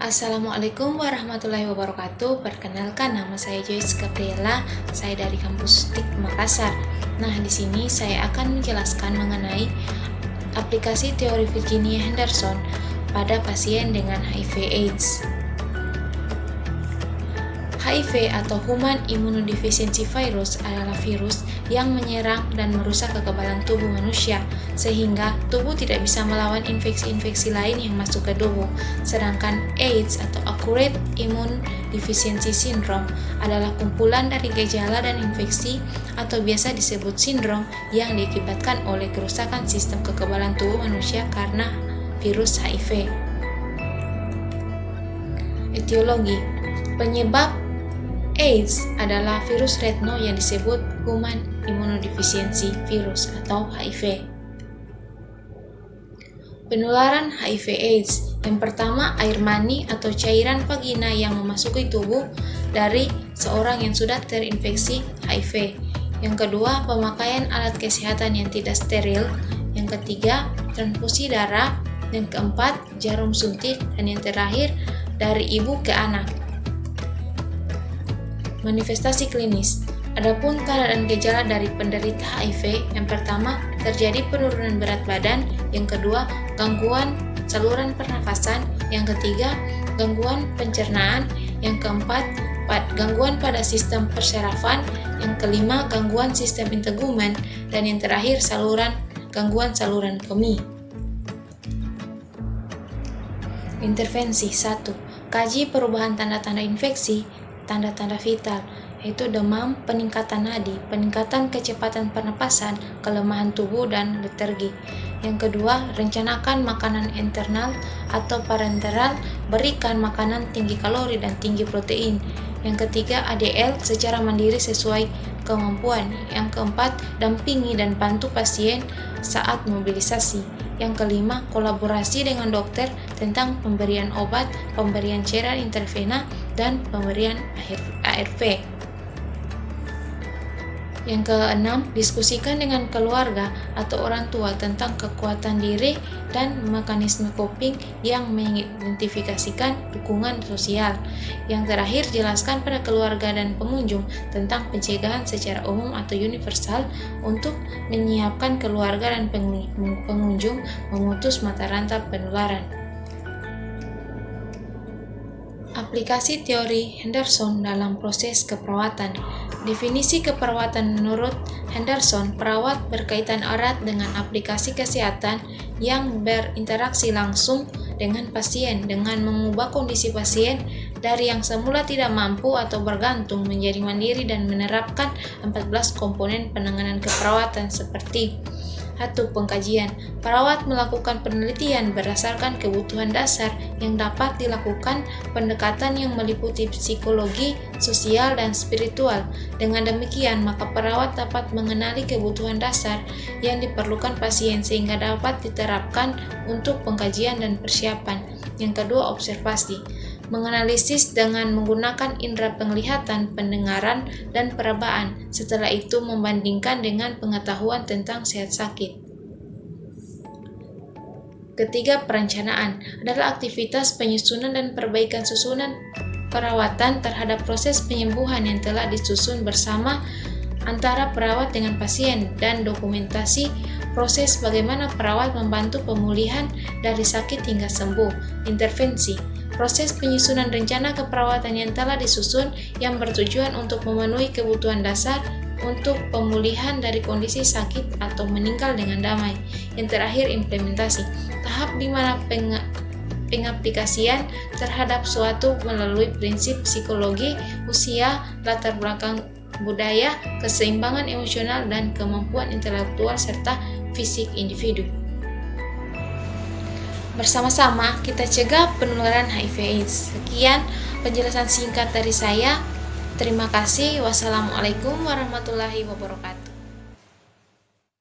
Assalamualaikum warahmatullahi wabarakatuh. Perkenalkan, nama saya Joyce Gabriela. Saya dari kampus TIK Makassar. Nah, di sini saya akan menjelaskan mengenai aplikasi teori Virginia Henderson pada pasien dengan HIV/AIDS. HIV atau Human Immunodeficiency Virus adalah virus yang menyerang dan merusak kekebalan tubuh manusia, sehingga tubuh tidak bisa melawan infeksi-infeksi lain yang masuk ke tubuh. Sedangkan AIDS atau Acute Immune Deficiency Syndrome adalah kumpulan dari gejala dan infeksi atau biasa disebut sindrom yang diakibatkan oleh kerusakan sistem kekebalan tubuh manusia karena virus HIV. Etiologi. Penyebab AIDS adalah virus retno yang disebut Human Immunodeficiency Virus atau HIV. Penularan HIV/AIDS. Yang pertama, air mani atau cairan vagina yang memasuki tubuh dari seorang yang sudah terinfeksi HIV. Yang kedua, pemakaian alat kesehatan yang tidak steril. Yang ketiga, transfusi darah. Yang keempat, jarum suntik. Dan yang terakhir, dari ibu ke anak. Manifestasi klinis. Adapun tanda dan gejala dari penderita HIV, yang pertama, terjadi penurunan berat badan, yang kedua, gangguan saluran pernafasan, yang ketiga, gangguan pencernaan, yang keempat, gangguan pada sistem persarafan, yang kelima, gangguan sistem integumen, dan yang terakhir, gangguan saluran kemih. Intervensi 1. Kaji perubahan tanda-tanda infeksi, tanda-tanda vital, yaitu demam, peningkatan nadi, peningkatan kecepatan pernapasan, kelemahan tubuh, dan letargi. Yang kedua, rencanakan makanan internal atau parenteral, berikan makanan tinggi kalori dan tinggi protein. Yang ketiga, ADL secara mandiri sesuai kemampuan. Yang keempat, dampingi dan bantu pasien saat mobilisasi. Yang kelima, kolaborasi dengan dokter tentang pemberian obat, pemberian cairan intravena, dan pemberian ARV. Yang keenam, diskusikan dengan keluarga atau orang tua tentang kekuatan diri dan mekanisme coping yang mengidentifikasikan dukungan sosial. Yang terakhir, jelaskan pada keluarga dan pengunjung tentang pencegahan secara umum atau universal untuk menyiapkan keluarga dan pengunjung memutus mata rantai penularan. Aplikasi teori Henderson dalam proses keperawatan. Definisi keperawatan menurut Henderson, perawat berkaitan erat dengan aplikasi kesehatan yang berinteraksi langsung dengan pasien dengan mengubah kondisi pasien dari yang semula tidak mampu atau bergantung menjadi mandiri dan menerapkan 14 komponen penanganan keperawatan seperti 1. Pengkajian. Perawat melakukan penelitian berdasarkan kebutuhan dasar yang dapat dilakukan, pendekatan yang meliputi psikologi, sosial, dan spiritual. Dengan demikian, maka perawat dapat mengenali kebutuhan dasar yang diperlukan pasien sehingga dapat diterapkan untuk pengkajian dan persiapan. Yang kedua, observasi. Menganalisis dengan menggunakan indera penglihatan, pendengaran, dan perabaan. Setelah itu membandingkan dengan pengetahuan tentang sehat sakit. Ketiga, perencanaan adalah aktivitas penyusunan dan perbaikan susunan perawatan terhadap proses penyembuhan yang telah disusun bersama antara perawat dengan pasien dan dokumentasi proses bagaimana perawat membantu pemulihan dari sakit hingga sembuh. Intervensi. Proses penyusunan rencana keperawatan yang telah disusun yang bertujuan untuk memenuhi kebutuhan dasar untuk pemulihan dari kondisi sakit atau meninggal dengan damai. Yang terakhir, implementasi. Tahap di mana pengaplikasian terhadap suatu melalui prinsip psikologi, usia, latar belakang budaya, keseimbangan emosional, dan kemampuan intelektual serta fisik individu. Bersama-sama kita cegah penularan HIV/AIDS. Sekian penjelasan singkat dari saya. Terima kasih. Wassalamualaikum warahmatullahi wabarakatuh.